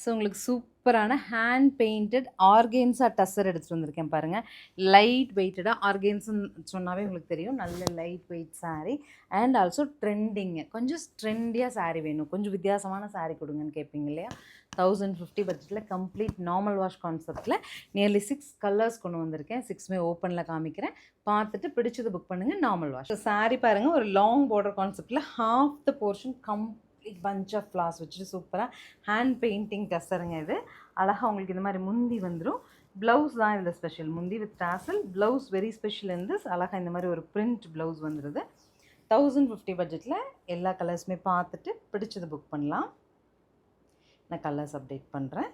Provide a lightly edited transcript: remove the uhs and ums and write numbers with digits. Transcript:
So உங்களுக்கு சூப்பரான hand painted organza tussar எடுத்துகிட்டு வந்திருக்கேன் பாருங்கள். லைட் வெயிட்டடாக ஆர்கேன்ஸ்ன்னு சொன்னாவே உங்களுக்கு தெரியும், நல்ல light weight sari. And also trending, கொஞ்சம் ட்ரெண்டியாக சாரீ வேணும், கொஞ்சம் வித்தியாசமான சாரீ கொடுங்கன்னு கேட்பீங்க இல்லையா. 1050 பட்ஜெட்டில் கம்ப்ளீட் நார்மல் வாஷ் கான்செப்டில் நியர்லி 6 கலர்ஸ் கொண்டு வந்திருக்கேன். 6மே ஓப்பனில் காமிக்கிறேன், பார்த்துட்டு பிடிச்சது புக் பண்ணுங்கள். நார்மல் வாஷ் சாரீ பாருங்கள், ஒரு லாங் பார்டர் கான்செப்டில் half the portion punch of flowers வச்சுட்டு சூப்பராக ஹேண்ட் பெயிண்டிங் டஸ்ஸருங்க. இது அழகாக உங்களுக்கு இந்த மாதிரி முந்தி வந்துடும். ப்ளவுஸ் தான் இதில் ஸ்பெஷல், முந்தி with dazzle. Blouse very special இருந்து அழகாக இந்த மாதிரி ஒரு பிரிண்ட் ப்ளவுஸ் வந்துடுது. 1050 பட்ஜெட்டில் எல்லா கலர்ஸுமே பார்த்துட்டு பிடிச்சது புக் பண்ணலாம். நான் கலர்ஸ் அப்டேட் பண்ணுறேன்.